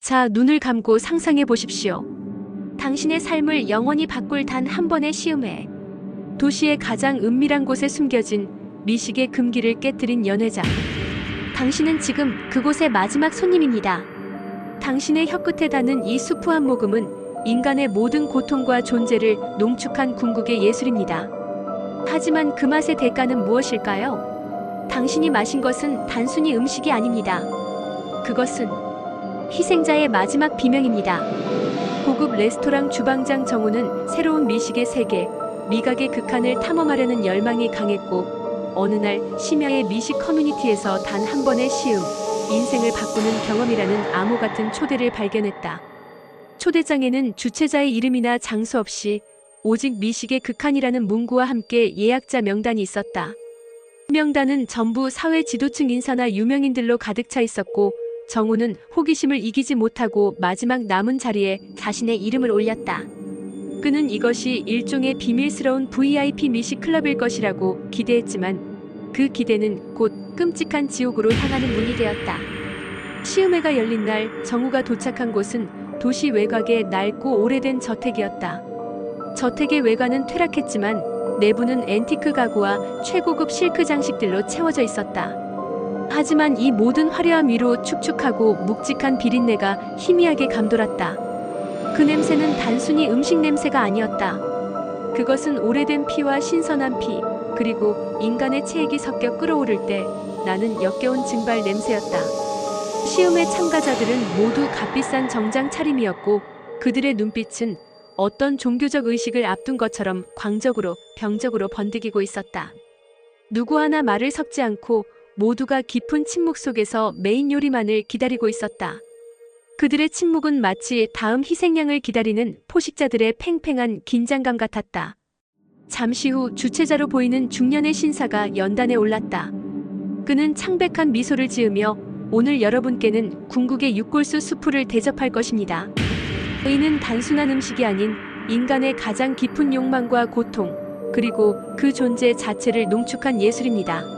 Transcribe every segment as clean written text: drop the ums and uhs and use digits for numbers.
자, 눈을 감고 상상해 보십시오. 당신의 삶을 영원히 바꿀 단 한 번의 시음회. 도시의 가장 은밀한 곳에 숨겨진 미식의 금기를 깨뜨린 연회장. 당신은 지금 그곳의 마지막 손님입니다. 당신의 혀끝에 닿는 이 수프한 모금은 인간의 모든 고통과 존재를 농축한 궁극의 예술입니다. 하지만 그 맛의 대가는 무엇일까요? 당신이 마신 것은 단순히 음식이 아닙니다. 그것은 희생자의 마지막 비명입니다. 고급 레스토랑 주방장 정우는 새로운 미식의 세계, 미각의 극한을 탐험하려는 열망이 강했고, 어느 날 심야의 미식 커뮤니티에서 단 한 번의 시음, 인생을 바꾸는 경험이라는 암호 같은 초대를 발견했다. 초대장에는 주최자의 이름이나 장소 없이 오직 미식의 극한이라는 문구와 함께 예약자 명단이 있었다. 명단은 전부 사회 지도층 인사나 유명인들로 가득 차 있었고, 정우는 호기심을 이기지 못하고 마지막 남은 자리에 자신의 이름을 올렸다. 그는 이것이 일종의 비밀스러운 VIP 미식 클럽일 것이라고 기대했지만 그 기대는 곧 끔찍한 지옥으로 향하는 문이 되었다. 시음회가 열린 날 정우가 도착한 곳은 도시 외곽의 낡고 오래된 저택이었다. 저택의 외관은 퇴락했지만 내부는 앤티크 가구와 최고급 실크 장식들로 채워져 있었다. 하지만 이 모든 화려함 위로 축축하고 묵직한 비린내가 희미하게 감돌았다. 그 냄새는 단순히 음식 냄새가 아니었다. 그것은 오래된 피와 신선한 피, 그리고 인간의 체액이 섞여 끓어오를 때 나는 역겨운 증발 냄새였다. 시음회 참가자들은 모두 값비싼 정장 차림이었고 그들의 눈빛은 어떤 종교적 의식을 앞둔 것처럼 광적으로 병적으로 번득이고 있었다. 누구 하나 말을 섞지 않고 모두가 깊은 침묵 속에서 메인 요리만을 기다리고 있었다. 그들의 침묵은 마치 다음 희생양을 기다리는 포식자들의 팽팽한 긴장감 같았다. 잠시 후 주최자로 보이는 중년의 신사가 연단에 올랐다. 그는 창백한 미소를 지으며 오늘 여러분께는 궁극의 육골수 수프를 대접할 것입니다. 의는 단순한 음식이 아닌 인간의 가장 깊은 욕망과 고통, 그리고 그 존재 자체를 농축한 예술입니다.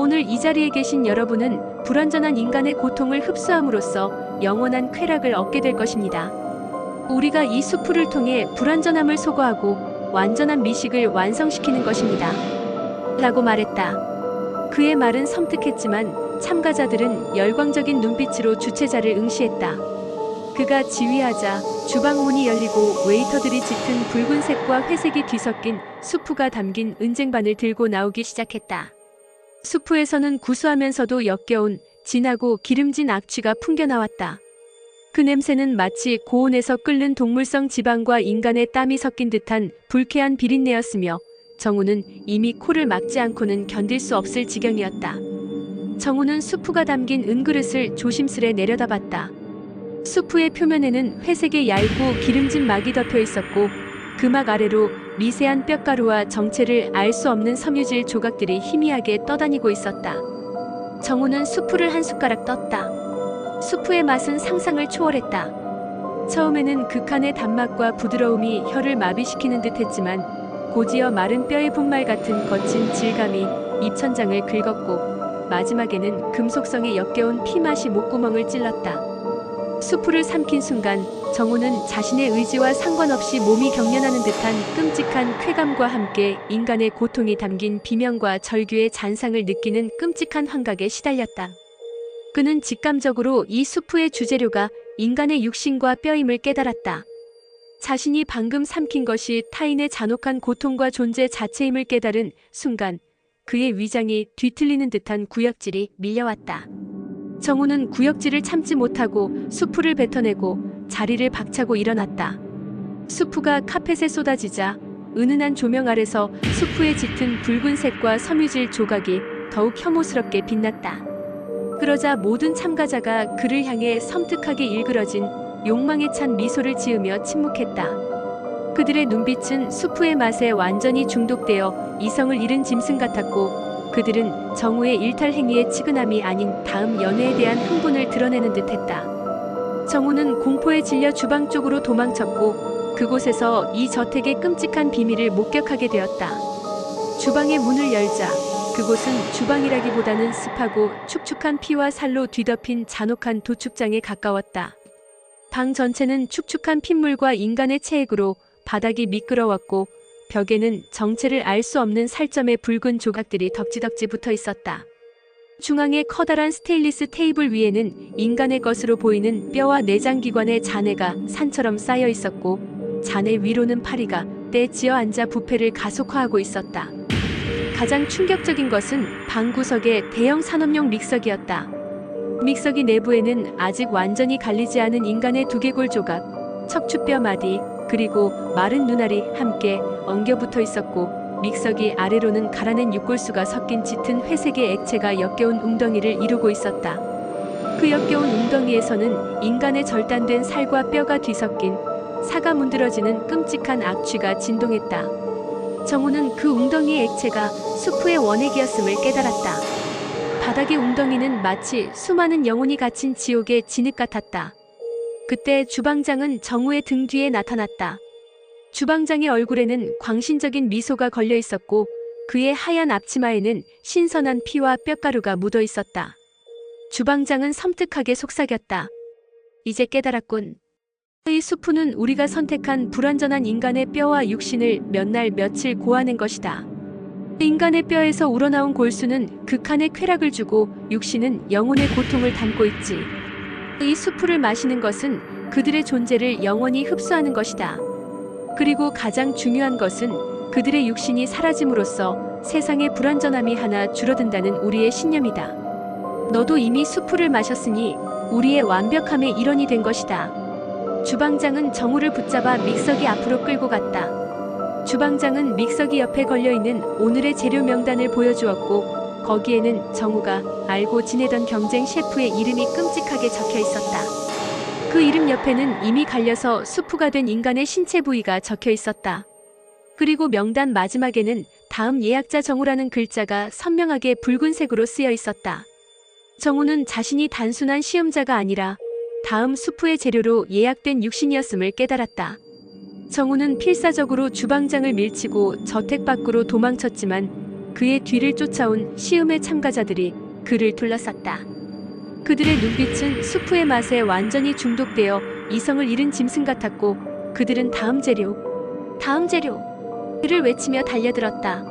오늘 이 자리에 계신 여러분은 불완전한 인간의 고통을 흡수함으로써 영원한 쾌락을 얻게 될 것입니다. 우리가 이 수프를 통해 불완전함을 소거하고 완전한 미식을 완성시키는 것입니다. 라고 말했다. 그의 말은 섬뜩했지만 참가자들은 열광적인 눈빛으로 주최자를 응시했다. 그가 지휘하자 주방 문이 열리고 웨이터들이 짙은 붉은색과 회색이 뒤섞인 수프가 담긴 은쟁반을 들고 나오기 시작했다. 수프에서는 구수하면서도 역겨운 진하고 기름진 악취가 풍겨나왔다. 그 냄새는 마치 고온에서 끓는 동물성 지방과 인간의 땀이 섞인 듯한 불쾌한 비린내였으며 정우는 이미 코를 막지 않고는 견딜 수 없을 지경이었다. 정우는 수프가 담긴 은그릇을 조심스레 내려다봤다. 수프의 표면에는 회색의 얇고 기름진 막이 덮여 있었고 그 막 아래로 미세한 뼈가루와 정체를 알 수 없는 섬유질 조각들이 희미하게 떠다니고 있었다. 정우는 수프를 한 숟가락 떴다. 수프의 맛은 상상을 초월했다. 처음에는 극한의 단맛과 부드러움이 혀를 마비시키는 듯 했지만 곧이어 마른 뼈의 분말 같은 거친 질감이 입천장을 긁었고 마지막에는 금속성의 역겨운 피맛이 목구멍을 찔렀다. 수프를 삼킨 순간 정우는 자신의 의지와 상관없이 몸이 경련하는 듯한 끔찍한 쾌감과 함께 인간의 고통이 담긴 비명과 절규의 잔상을 느끼는 끔찍한 환각에 시달렸다. 그는 직감적으로 이 수프의 주재료가 인간의 육신과 뼈임을 깨달았다. 자신이 방금 삼킨 것이 타인의 잔혹한 고통과 존재 자체임을 깨달은 순간 그의 위장이 뒤틀리는 듯한 구역질이 밀려왔다. 정우는 구역질을 참지 못하고 수프를 뱉어내고 자리를 박차고 일어났다. 수프가 카펫에 쏟아지자 은은한 조명 아래서 수프의 짙은 붉은색과 섬유질 조각이 더욱 혐오스럽게 빛났다. 그러자 모든 참가자가 그를 향해 섬뜩하게 일그러진 욕망에 찬 미소를 지으며 침묵했다. 그들의 눈빛은 수프의 맛에 완전히 중독되어 이성을 잃은 짐승 같았고 그들은 정우의 일탈 행위의 치근함이 아닌 다음 연애에 대한 흥분을 드러내는 듯했다. 정우는 공포에 질려 주방 쪽으로 도망쳤고 그곳에서 이 저택의 끔찍한 비밀을 목격하게 되었다. 주방의 문을 열자 그곳은 주방이라기보다는 습하고 축축한 피와 살로 뒤덮인 잔혹한 도축장에 가까웠다. 방 전체는 축축한 핏물과 인간의 체액으로 바닥이 미끄러웠고 벽에는 정체를 알 수 없는 살점의 붉은 조각들이 덕지덕지 붙어 있었다. 중앙의 커다란 스테인리스 테이블 위에는 인간의 것으로 보이는 뼈와 내장기관의 잔해가 산처럼 쌓여 있었고 잔해 위로는 파리가 떼지어 앉아 부패를 가속화하고 있었다. 가장 충격적인 것은 방 구석의 대형 산업용 믹서기였다. 믹서기 내부에는 아직 완전히 갈리지 않은 인간의 두개골 조각, 척추뼈 마디, 그리고 마른 눈알이 함께 엉겨붙어 있었고 믹서기 아래로는 갈아낸 육골수가 섞인 짙은 회색의 액체가 역겨운 웅덩이를 이루고 있었다. 그 역겨운 웅덩이에서는 인간의 절단된 살과 뼈가 뒤섞인 사가 문드러지는 끔찍한 악취가 진동했다. 정우는 그 웅덩이의 액체가 수프의 원액이었음을 깨달았다. 바닥의 웅덩이는 마치 수많은 영혼이 갇힌 지옥의 진흙 같았다. 그때 주방장은 정우의 등 뒤에 나타났다. 주방장의 얼굴에는 광신적인 미소가 걸려 있었고 그의 하얀 앞치마에는 신선한 피와 뼈가루가 묻어 있었다. 주방장은 섬뜩하게 속삭였다. 이제 깨달았군. 이 수프는 우리가 선택한 불완전한 인간의 뼈와 육신을 몇 날 며칠 고아낸 것이다. 인간의 뼈에서 우러나온 골수는 극한의 쾌락을 주고 육신은 영혼의 고통을 담고 있지. 이 수프를 마시는 것은 그들의 존재를 영원히 흡수하는 것이다. 그리고 가장 중요한 것은 그들의 육신이 사라짐으로써 세상의 불완전함이 하나 줄어든다는 우리의 신념이다. 너도 이미 수프를 마셨으니 우리의 완벽함의 일원이 된 것이다. 주방장은 정우를 붙잡아 믹서기 앞으로 끌고 갔다. 주방장은 믹서기 옆에 걸려있는 오늘의 재료 명단을 보여주었고 거기에는 정우가 알고 지내던 경쟁 셰프의 이름이 끔찍하게 적혀 있었다. 그 이름 옆에는 이미 갈려서 수프가 된 인간의 신체 부위가 적혀 있었다. 그리고 명단 마지막에는 다음 예약자 정우라는 글자가 선명하게 붉은색으로 쓰여 있었다. 정우는 자신이 단순한 시험자가 아니라 다음 수프의 재료로 예약된 육신이었음을 깨달았다. 정우는 필사적으로 주방장을 밀치고 저택 밖으로 도망쳤지만 그의 뒤를 쫓아온 시음의 참가자들이 그를 둘러쌌다. 그들의 눈빛은 수프의 맛에 완전히 중독되어 이성을 잃은 짐승 같았고 그들은 다음 재료를 외치며 달려들었다.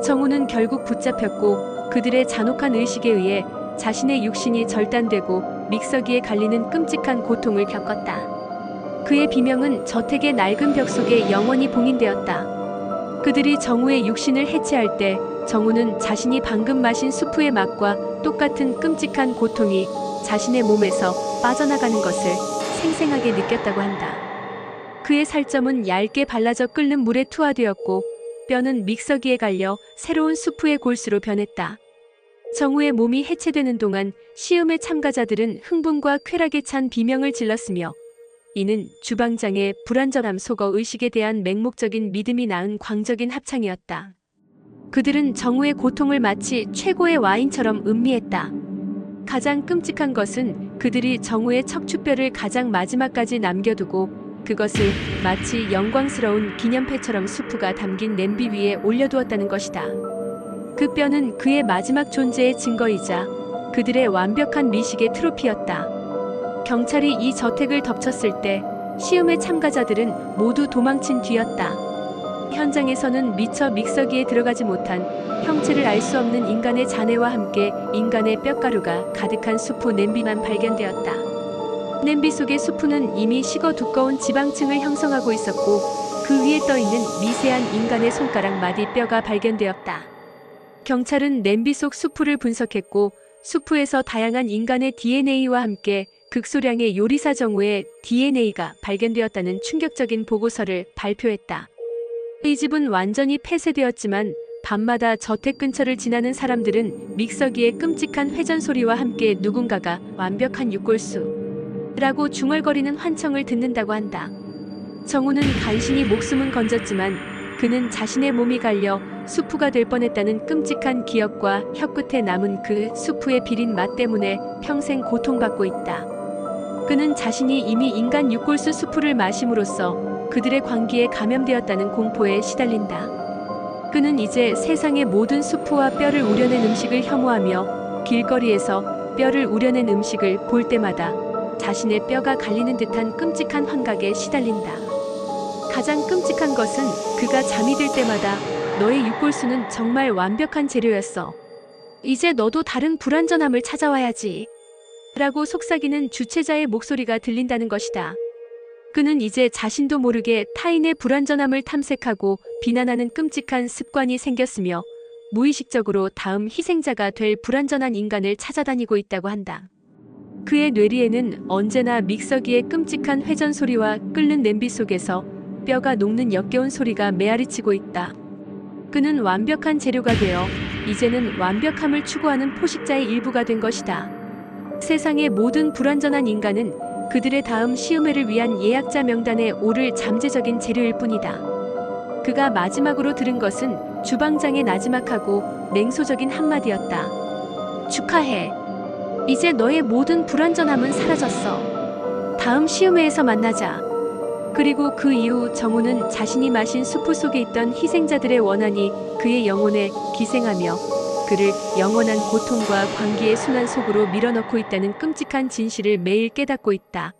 정우는 결국 붙잡혔고 그들의 잔혹한 의식에 의해 자신의 육신이 절단되고 믹서기에 갈리는 끔찍한 고통을 겪었다. 그의 비명은 저택의 낡은 벽 속에 영원히 봉인되었다. 그들이 정우의 육신을 해체할 때 정우는 자신이 방금 마신 수프의 맛과 똑같은 끔찍한 고통이 자신의 몸에서 빠져나가는 것을 생생하게 느꼈다고 한다. 그의 살점은 얇게 발라져 끓는 물에 투하되었고 뼈는 믹서기에 갈려 새로운 수프의 골수로 변했다. 정우의 몸이 해체되는 동안 시음의 참가자들은 흥분과 쾌락에 찬 비명을 질렀으며 이는 주방장의 불완전함 속어 의식에 대한 맹목적인 믿음이 낳은 광적인 합창이었다. 그들은 정우의 고통을 마치 최고의 와인처럼 음미했다. 가장 끔찍한 것은 그들이 정우의 척추뼈를 가장 마지막까지 남겨두고 그것을 마치 영광스러운 기념패처럼 수프가 담긴 냄비 위에 올려두었다는 것이다. 그 뼈는 그의 마지막 존재의 증거이자 그들의 완벽한 미식의 트로피였다. 경찰이 이 저택을 덮쳤을 때 시음의 참가자들은 모두 도망친 뒤였다. 현장에서는 미처 믹서기에 들어가지 못한 형체를 알 수 없는 인간의 잔해와 함께 인간의 뼈가루가 가득한 수프 냄비만 발견되었다. 냄비 속의 수프는 이미 식어 두꺼운 지방층을 형성하고 있었고 그 위에 떠있는 미세한 인간의 손가락 마디 뼈가 발견되었다. 경찰은 냄비 속 수프를 분석했고 수프에서 다양한 인간의 DNA와 함께 극소량의 요리사 정우의 DNA가 발견되었다는 충격적인 보고서를 발표했다. 이 집은 완전히 폐쇄되었지만 밤마다 저택 근처를 지나는 사람들은 믹서기의 끔찍한 회전 소리와 함께 누군가가 완벽한 육골수라고 중얼거리는 환청을 듣는다고 한다. 정우는 간신히 목숨은 건졌지만 그는 자신의 몸이 갈려 수프가 될 뻔했다는 끔찍한 기억과 혀끝에 남은 그 수프의 비린 맛 때문에 평생 고통받고 있다. 그는 자신이 이미 인간 육골수 수프를 마심으로써 그들의 광기에 감염되었다는 공포에 시달린다. 그는 이제 세상의 모든 수프와 뼈를 우려낸 음식을 혐오하며 길거리에서 뼈를 우려낸 음식을 볼 때마다 자신의 뼈가 갈리는 듯한 끔찍한 환각에 시달린다. 가장 끔찍한 것은 그가 잠이 들 때마다 너의 육골수는 정말 완벽한 재료였어. 이제 너도 다른 불완전함을 찾아와야지. 라고 속삭이는 주체자의 목소리가 들린다는 것이다. 그는 이제 자신도 모르게 타인의 불완전함을 탐색하고 비난하는 끔찍한 습관이 생겼으며 무의식적으로 다음 희생자가 될 불완전한 인간을 찾아다니고 있다고 한다. 그의 뇌리에는 언제나 믹서기의 끔찍한 회전 소리와 끓는 냄비 속에서 뼈가 녹는 역겨운 소리가 메아리치고 있다. 그는 완벽한 재료가 되어 이제는 완벽함을 추구하는 포식자의 일부가 된 것이다. 세상의 모든 불완전한 인간은 그들의 다음 시음회를 위한 예약자 명단에 오를 잠재적인 재료일 뿐이다. 그가 마지막으로 들은 것은 주방장의 나지막하고 냉소적인 한마디였다. 축하해. 이제 너의 모든 불완전함은 사라졌어. 다음 시음회에서 만나자. 그리고 그 이후 정우는 자신이 마신 수프 속에 있던 희생자들의 원한이 그의 영혼에 기생하며 그를 영원한 고통과 광기의 순환 속으로 밀어넣고 있다는 끔찍한 진실을 매일 깨닫고 있다.